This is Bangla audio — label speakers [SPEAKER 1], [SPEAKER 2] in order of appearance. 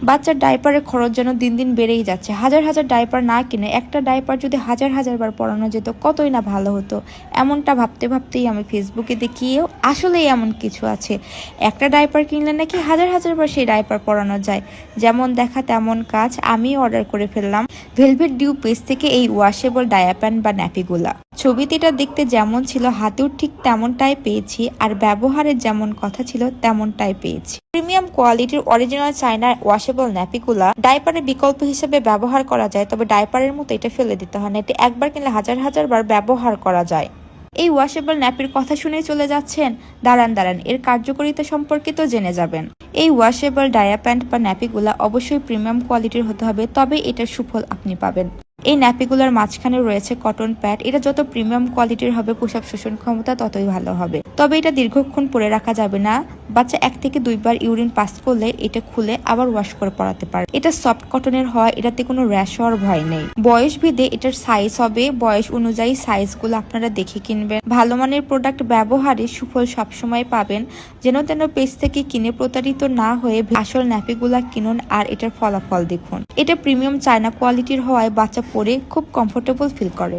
[SPEAKER 1] বাচ্চার ডাইপারের খরচ যেন দিন দিন বেড়েই যাচ্ছে। হাজার হাজার ডাইপার না কিনে একটা ডাইপার যদি হাজার হাজার বার পরানো যেত কতই না ভালো হতো। এমনটা ভাবতে ভাবতেই আমি ফেসবুকে দেখিয়েও আসলেই এমন কিছু আছে। একটা ডাইপার কিনলে নাকি হাজার হাজার বার সেই ডাইপার পরানো যায়। যেমন দেখা তেমন কাজ, আমি অর্ডার করে ফেললাম ভেলভেট ডিউ পেজ থেকে এই ওয়াশেবল ডায়াপ্যান্ট বা ন্যাপিগুলা। ছবিতে এটা দেখতে যেমন ছিল হাতেও ঠিক তেমনটাই পেয়েছি, আর ব্যবহারের যেমন কথা ছিল তেমনটাই পেয়েছি। প্রিমিয়াম কোয়ালিটির অরিজিনাল চায়নার ওয়াশেবল ন্যাপিগুলা ডাইপারের বিকল্প হিসেবে ব্যবহার করা যায়, তবে ডাইপারের মতো এটা ফেলে দিতে হয় না। এটা একবার কিনলে হাজার হাজার বার ব্যবহার করা যায়। এই ওয়াশেবল ন্যাপির কথা শুনে চলে যাচ্ছেন? দাঁড়ান, এর কার্যকারিতা সম্পর্কে তো জেনে যাবেন। এই ওয়াশেবল ডায়াপ্যান্ট বা ন্যাপিগুলা অবশ্যই প্রিমিয়াম কোয়ালিটির হতে হবে, তবে এটার সুফল আপনি পাবেন। এই ন্যাপিগুলার মাঝখানে রয়েছে কটন প্যাড। এটা যত প্রিমিয়াম কোয়ালিটির হবে পোশাক শোষণ ক্ষমতা ততই ভালো হবে, তবে এটা দীর্ঘক্ষণ পরে রাখা যাবে না। বাচ্চা 1 থেকে 2 বার ইউরিন পাস করলে এটা খুলে আবার ওয়াশ করে পরাতে পারে। এটা সফট কটনের হয়, এটাতে কোনো র্যাশ হওয়ার ভয় নেই। বয়স ভেদে এটার সাইজ হবে, বয়স অনুযায়ী সাইজগুলো আপনারা দেখে কিনবেন। ভালো মানের প্রোডাক্ট ব্যবহারে সুফল সবসময় পাবেন। যেন তেন পেজ থেকে কিনে প্রতারিত না হয়ে আসল ন্যাপিগুলা কিনুন আর এটার ফলাফল দেখুন। এটা প্রিমিয়াম চায়না কোয়ালিটির হওয়ায় বাচ্চা পরে খুব কমফোর্টেবল ফিল করে।